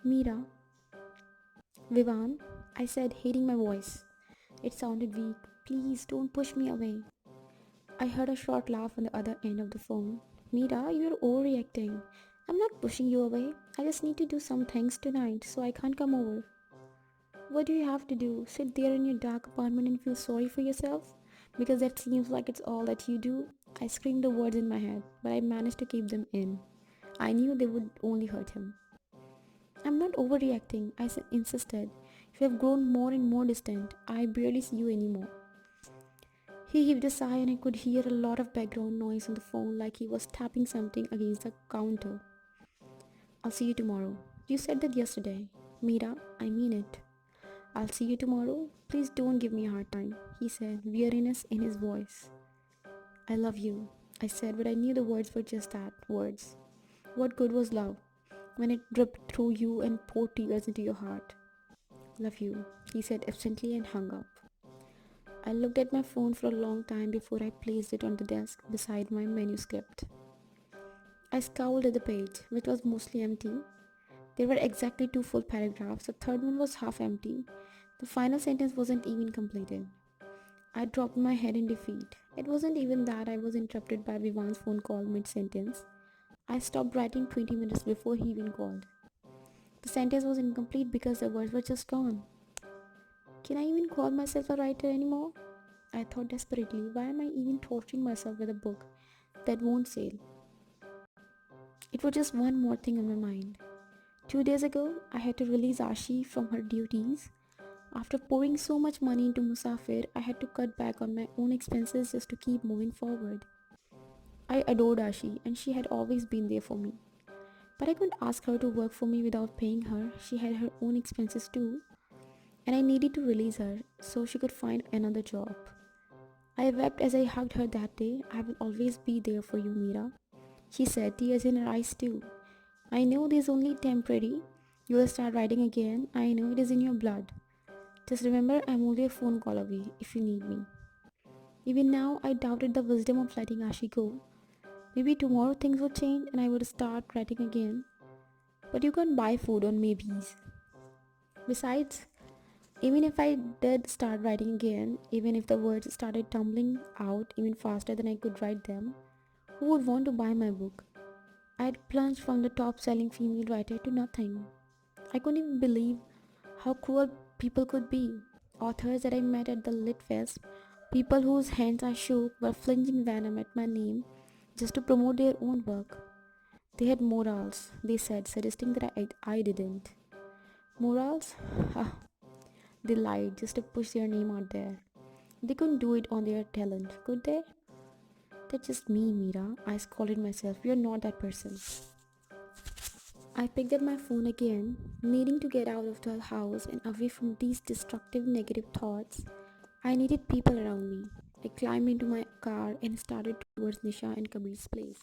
Meera, Vivan, I said, hating my voice. It sounded weak. Please don't push me away. I heard a short laugh on the other end of the phone. Meera, you're overreacting. I'm not pushing you away. I just need to do some things tonight, so I can't come over. What do you have to do? Sit there in your dark apartment and feel sorry for yourself? Because that seems like it's all that you do. I screamed the words in my head, but I managed to keep them in. I knew they would only hurt him. I'm not overreacting, insisted. You have grown more and more distant. I barely see you anymore. He heaved a sigh and I could hear a lot of background noise on the phone like he was tapping something against the counter. I'll see you tomorrow. You said that yesterday. Meera, I mean it. I'll see you tomorrow. Please don't give me a hard time, he said, weariness in his voice. I love you, I said, but I knew the words were just that, words. What good was love when it dripped through you and poured tears into your heart? Love you, he said absently and hung up. I looked at my phone for a long time before I placed it on the desk beside my manuscript. I scowled at the page, which was mostly empty. There were exactly two full paragraphs, the third one was half empty. The final sentence wasn't even completed. I dropped my head in defeat. It wasn't even that I was interrupted by Vivan's phone call mid-sentence. I stopped writing 20 minutes before he even called. The sentence was incomplete because the words were just gone. Can I even call myself a writer anymore? I thought desperately, why am I even torturing myself with a book that won't sell? It was just one more thing on my mind. 2 days ago, I had to release Ashi from her duties. After pouring so much money into Musafir, I had to cut back on my own expenses just to keep moving forward. I adored Ashi and she had always been there for me. But I couldn't ask her to work for me without paying her. She had her own expenses too. And I needed to release her so she could find another job. I wept as I hugged her that day. I will always be there for you, Meera, she said, tears in her eyes too. I know this is only temporary. You will start writing again. I know it is in your blood. Just remember, I'm only a phone call away if you need me. Even now, I doubted the wisdom of letting Ashi go. Maybe tomorrow things would change and I would start writing again. But you can't buy food on maybes. Besides, even if I did start writing again, even if the words started tumbling out even faster than I could write them, who would want to buy my book? I had plunged from the top selling female writer to nothing. I couldn't even believe how cruel people could be. Authors that I met at the Lit Fest, people whose hands I shook were flinging venom at my name just to promote their own work. They had morals, they said, suggesting that I didn't. Morals? Ha! They lied just to push their name out there. They couldn't do it on their talent, could they? That's just me, Meera. I scolded myself. You're not that person. I picked up my phone again, needing to get out of the house and away from these destructive negative thoughts. I needed people around me. I climbed into my car and started towards Nisha and Kabir's place.